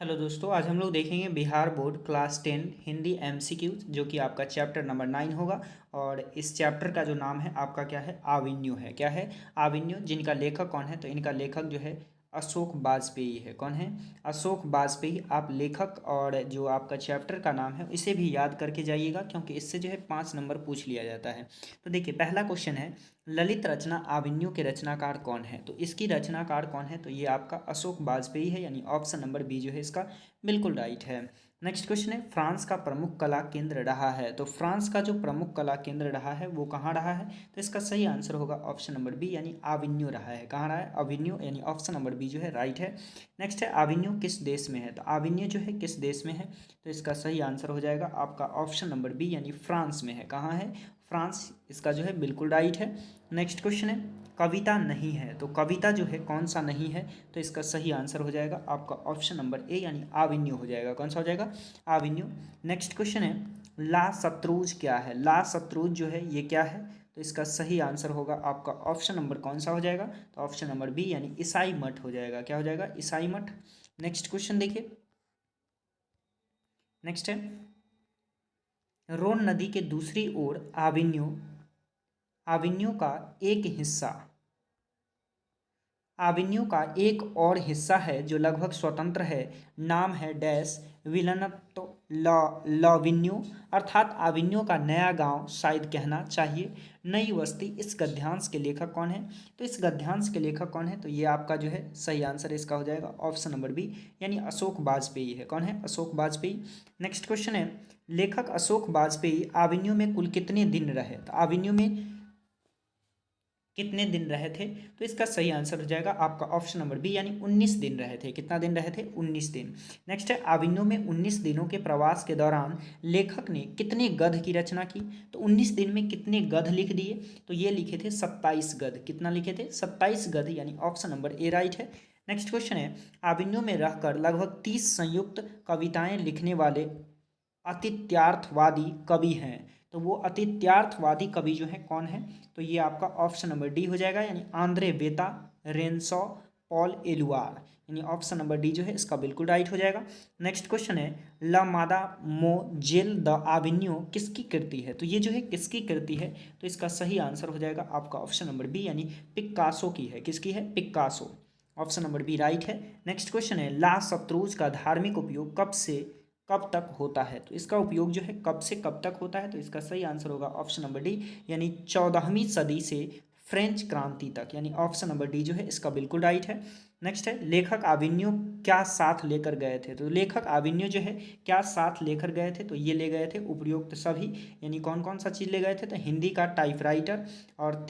Hello दोस्तों, आज हम लोग देखेंगे Bihar board class 10 Hindi MCQ जो कि आपका चैप्टर नंबर 9 होगा। और इस चैप्टर का जो नाम है आपका क्या है, आविन्यू है। क्या है? आविन्यू। जिनका लेखक कौन है? तो इनका लेखक जो है अशोक वाजपेयी है। कौन है? अशोक वाजपेयी। आप लेखक और जो आपका चैप्टर का नाम है इसे भी याद करके जाइएगा, क्योंकि इससे जो है 5 नंबर पूछ लिया जाता है। तो देखिए, पहला क्वेश्चन है, ललित रचना आविन्यू के रचनाकार कौन है? तो इसकी रचनाकार कौन है? तो ये आपका अशोक वाजपेयी है, यानी ऑप्शन नंबर बी जो है इसका बिल्कुल राइट है। नेक्स्ट क्वेश्चन है, फ्रांस का प्रमुख कला केंद्र रहा है। तो फ्रांस का जो प्रमुख कला केंद्र रहा है वो कहाँ रहा है? तो इसका सही आंसर होगा ऑप्शन नंबर बी, यानी आविन्यू रहा है। कहाँ रहा है? अविन्यू, यानी ऑप्शन नंबर बी जो है राइट है। नेक्स्ट है, आविन्यू किस देश में है? तो आविन्यू जो है किस देश में है? तो इसका सही आंसर हो जाएगा आपका ऑप्शन नंबर बी, यानी फ्रांस में है। कहाँ है? फ्रांस। इसका जो है बिल्कुल राइट है। नेक्स्ट क्वेश्चन है, कविता नहीं है। तो कविता जो है कौन सा नहीं है? तो इसका सही आंसर हो जाएगा आपका ऑप्शन नंबर ए, यानी आविन्यू हो जाएगा। कौन सा हो जाएगा? आविन्यू। नेक्स्ट क्वेश्चन है, ला सत्रुज क्या है? ला सत्रुज जो है ये क्या है? तो इसका सही आंसर होगा आपका ऑप्शन नंबर कौन सा हो जाएगा? तो ऑप्शन नंबर बी, यानी ईसाई मठ हो जाएगा। क्या हो जाएगा? ईसाई मठ। नेक्स्ट क्वेश्चन देखिए, नेक्स्ट है, रोन नदी के दूसरी ओर आविन्यू, आविन्यू का एक हिस्सा, आविन्यू का एक और हिस्सा है जो लगभग स्वतंत्र है। नाम है डैश विलनतो लाविन्यू, अर्थात आविन्यू का नया गांव शायद कहना चाहिए। नई बस्ती। इस गद्यांश के लेखक कौन है? तो इस गद्यांश के लेखक कौन है? तो ये आपका जो है सही आंसर इसका हो जाएगा ऑप्शन नंबर बी, यानी अशोक वाजपेयी है। कौन है? अशोक वाजपेयी। नेक्स्ट क्वेश्चन है, लेखक अशोक वाजपेयी आविन्यू में कुल कितने दिन रहे? तो आविन्यू में कितने दिन रहे थे? तो इसका सही आंसर हो जाएगा आपका ऑप्शन नंबर बी, यानी 19 दिन रहे थे। कितना दिन रहे थे? 19 दिन। नेक्स्ट है, आविन्यू में 19 दिनों के प्रवास के दौरान लेखक ने कितने गद्य की रचना की? तो 19 दिन में कितने गद्य लिख दिए? तो ये लिखे थे 27 गद्य। कितना लिखे थे? 27 गद्य, यानी ऑप्शन नंबर ए राइट है। नेक्स्ट क्वेश्चन है, आविन्यू में रहकर लगभग 30 संयुक्त कविताएं लिखने वाले अतित्यार्थवादी कवि हैं। तो वो अतित्यार्थवादी कवि जो है कौन है? तो ये आपका ऑप्शन नंबर डी हो जाएगा, यानी आंद्रे बेता, रेनसो, पॉल एलुआर, यानी ऑप्शन नंबर डी जो है इसका बिल्कुल राइट हो जाएगा। नेक्स्ट क्वेश्चन है, ला मादा मोजेल द आविन्यू किसकी कृति है? तो ये जो है किसकी कृति है? तो इसका सही आंसर हो जाएगा आपका ऑप्शन नंबर बी, यानी पिकासो की है। किसकी है? Picasso. Option number B right है। नेक्स्ट क्वेश्चन है, ला सत्रूज का धार्मिक उपयोग कब से कब तक होता है? तो इसका उपयोग जो है कब से कब तक होता है? तो इसका सही आंसर होगा ऑप्शन नंबर डी, यानी 14वीं सदी से फ्रेंच क्रांति तक, यानी ऑप्शन नंबर डी जो है इसका बिल्कुल राइट है। नेक्स्ट है, लेखक आविन्यू क्या साथ लेकर गए थे? तो लेखक आविन्यू जो है क्या साथ लेकर गए थे? तो ये ले गए थे उपयुक्त सभी, यानी कौन कौन सा चीज़ ले गए थे? तो हिंदी का टाइपराइटर और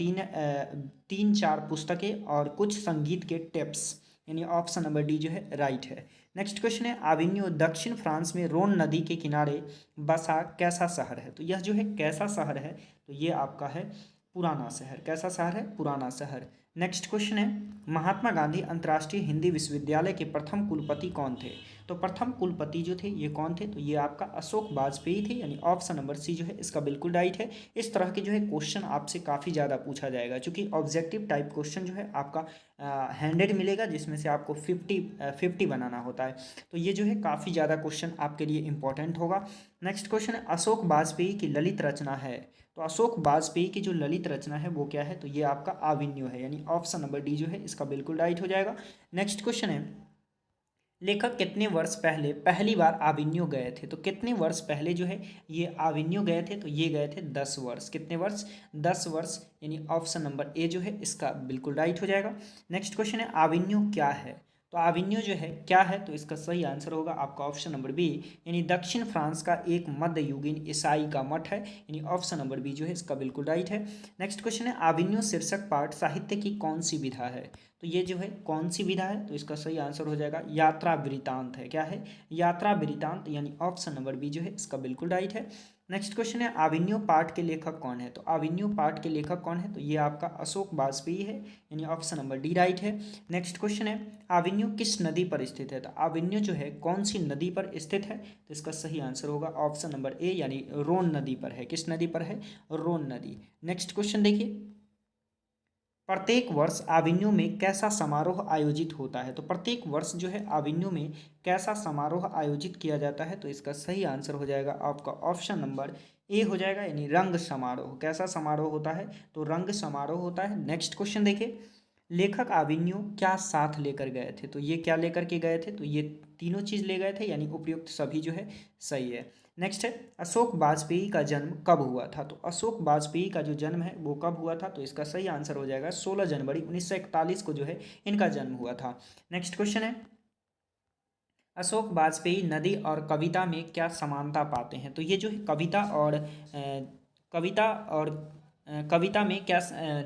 तीन चार पुस्तकें और कुछ संगीत के टेप्स, यानी ऑप्शन नंबर डी जो है राइट है। नेक्स्ट क्वेश्चन है, आविन्यो दक्षिण फ्रांस में रोन नदी के किनारे बसा कैसा शहर है? तो यह जो है कैसा शहर है? तो ये आपका है पुराना शहर। कैसा शहर है? पुराना शहर। नेक्स्ट क्वेश्चन है, महात्मा गांधी अंतर्राष्ट्रीय हिंदी विश्वविद्यालय के प्रथम कुलपति कौन थे? तो प्रथम कुलपति जो थे ये कौन थे? तो ये आपका अशोक वाजपेयी थे, यानी ऑप्शन नंबर सी जो है इसका बिल्कुल राइट है। इस तरह के जो है क्वेश्चन आपसे काफ़ी ज़्यादा पूछा जाएगा, क्योंकि ऑब्जेक्टिव टाइप क्वेश्चन जो है आपका हैंडेड मिलेगा, जिसमें से आपको 50 बनाना होता है। तो ये जो है काफ़ी ज़्यादा क्वेश्चन आपके लिए इंपॉर्टेंट होगा। नेक्स्ट क्वेश्चन है, अशोक वाजपेयी की ललित रचना है। तो अशोक वाजपेयी की जो ललित रचना है वो क्या है? तो ये आपका आविन्यू है, यानी ऑप्शन नंबर डी जो है इसका बिल्कुल राइट हो जाएगा। नेक्स्ट क्वेश्चन है, लेखक कितने वर्ष पहले पहली बार आविन्यू गए थे? तो कितने वर्ष पहले जो है ये आविन्यू गए थे? तो ये गए थे 10 वर्ष। कितने वर्ष? 10 वर्ष, यानी ऑप्शन नंबर ए जो है इसका बिल्कुल राइट हो जाएगा। नेक्स्ट क्वेश्चन है, आविन्यू क्या है? तो आविन्यू जो है क्या है? तो इसका सही आंसर होगा आपका ऑप्शन नंबर बी, यानी दक्षिण फ्रांस का एक मध्ययुगीन ईसाई का मठ है, यानी ऑप्शन नंबर बी जो है इसका बिल्कुल राइट है। नेक्स्ट क्वेश्चन है, आविन्यू शीर्षक पाठ साहित्य की कौन सी विधा है? तो ये जो है कौन सी विधा है? तो इसका सही आंसर हो जाएगा यात्रा वृतांत है। क्या है? यात्रा वृतांत, यानी ऑप्शन नंबर बी जो है इसका बिल्कुल राइट है। नेक्स्ट क्वेश्चन है, आविन्यू पाठ के लेखक कौन है? तो आविन्यू पाठ के लेखक कौन है? तो ये आपका अशोक वाजपेयी है, यानी ऑप्शन नंबर डी राइट है। नेक्स्ट क्वेश्चन है, आविन्यू किस नदी पर स्थित है? तो आविन्यू जो है कौन सी नदी पर स्थित है? तो इसका सही आंसर होगा ऑप्शन नंबर ए, यानी रोन नदी पर है। किस नदी पर है? रोन नदी। नेक्स्ट क्वेश्चन देखिए, प्रत्येक वर्ष आविन्यू में कैसा समारोह आयोजित होता है? तो प्रत्येक वर्ष जो है आविन्यू में कैसा समारोह आयोजित किया जाता है? तो इसका सही आंसर हो जाएगा आपका ऑप्शन नंबर ए हो जाएगा, यानी रंग समारोह। कैसा समारोह होता है? तो रंग समारोह होता है। नेक्स्ट क्वेश्चन देखिए, लेखक आविन्यू क्या साथ लेकर गए थे? तो ये क्या लेकर के गए थे? तो ये तीनों चीज ले गए थे, यानी उपयुक्त सभी जो है सही है। नेक्स्ट है, अशोक वाजपेयी का जन्म कब हुआ था? तो अशोक वाजपेयी का जो जन्म है वो कब हुआ था? तो इसका सही आंसर हो जाएगा 16 जनवरी 1941 को जो है इनका जन्म हुआ था। नेक्स्ट क्वेश्चन है, अशोक वाजपेयी नदी और कविता में क्या समानता पाते हैं? तो ये जो है कविता और कविता में क्या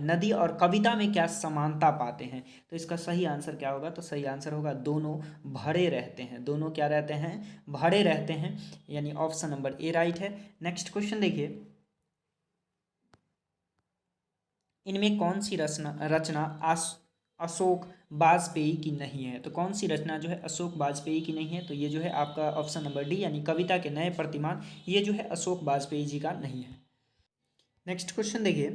नदी और कविता में क्या समानता पाते हैं? तो इसका सही आंसर क्या होगा? तो सही आंसर होगा दोनों भरे रहते हैं। दोनों क्या रहते हैं? भरे रहते हैं, यानी ऑप्शन नंबर ए राइट है। नेक्स्ट क्वेश्चन देखिए, इनमें कौन सी रचना रचना अशोक वाजपेयी की नहीं है? तो कौन सी रचना जो है अशोक वाजपेयी की नहीं है? तो ये जो है आपका ऑप्शन नंबर डी, यानी कविता के नए प्रतिमान, ये जो है अशोक वाजपेयी जी का नहीं है। नेक्स्ट क्वेश्चन देखिए,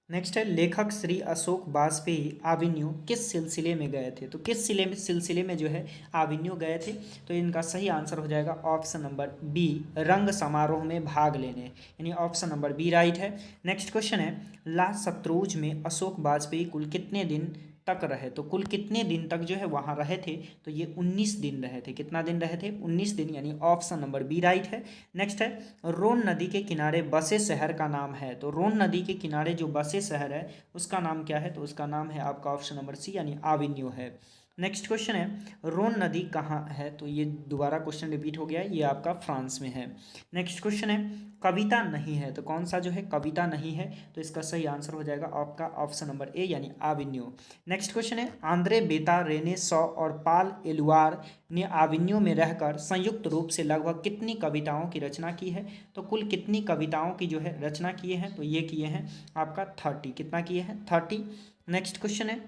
नेक्स्ट है, लेखक श्री अशोक वाजपेयी आविन्यू किस सिलसिले में गए थे? तो किस सिलसिले में जो है आविन्यू गए थे? तो इनका सही आंसर हो जाएगा ऑप्शन नंबर बी, रंग समारोह में भाग लेने, यानी ऑप्शन नंबर बी राइट है। नेक्स्ट क्वेश्चन है, ला सत्रूज में अशोक वाजपेयी कुल कितने दिन तक रहे? तो कुल कितने दिन तक जो है वहाँ रहे थे? तो ये 19 दिन रहे थे। कितना दिन रहे थे? 19 दिन, यानी ऑप्शन नंबर बी राइट है। नेक्स्ट है, रोन नदी के किनारे बसे शहर का नाम है? तो रोन नदी के किनारे जो बसे शहर है उसका नाम क्या है? तो उसका नाम है आपका ऑप्शन नंबर सी, यानी आविन्यू है। नेक्स्ट क्वेश्चन है, रोन नदी कहाँ है? तो ये दोबारा क्वेश्चन रिपीट हो गया है, ये आपका फ्रांस में है। नेक्स्ट क्वेश्चन है, कविता नहीं है, तो कौन सा जो है कविता नहीं है? तो इसका सही आंसर हो जाएगा आपका ऑप्शन नंबर ए, यानी आविन्यू। नेक्स्ट क्वेश्चन है, आंद्रे बेता रेने सौ और पाल एलुआर ने आविन्यू में रहकर संयुक्त रूप से लगभग कितनी कविताओं की रचना की है? तो कुल कितनी कविताओं की जो है रचना किए हैं? तो ये किए हैं आपका 30। कितना किए हैं? 30। नेक्स्ट क्वेश्चन है,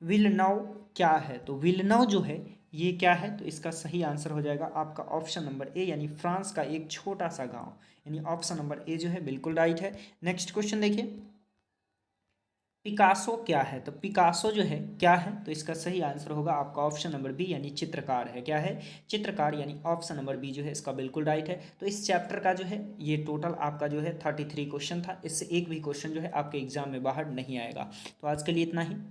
विलनव क्या है? तो विलनव जो है ये क्या है? तो इसका सही आंसर हो जाएगा आपका ऑप्शन नंबर ए, यानी फ्रांस का एक छोटा सा गांव, यानी ऑप्शन नंबर ए जो है बिल्कुल राइट है। नेक्स्ट क्वेश्चन देखिए, पिकासो क्या है? तो पिकासो जो है क्या है? तो इसका सही आंसर होगा आपका ऑप्शन नंबर बी, यानी चित्रकार है। क्या है? चित्रकार, यानी ऑप्शन नंबर बी जो है इसका बिल्कुल राइट है। तो इस चैप्टर का जो है ये टोटल आपका जो है 33 क्वेश्चन था। इससे एक भी क्वेश्चन जो है आपके एग्जाम में बाहर नहीं आएगा। तो आज के लिए इतना ही।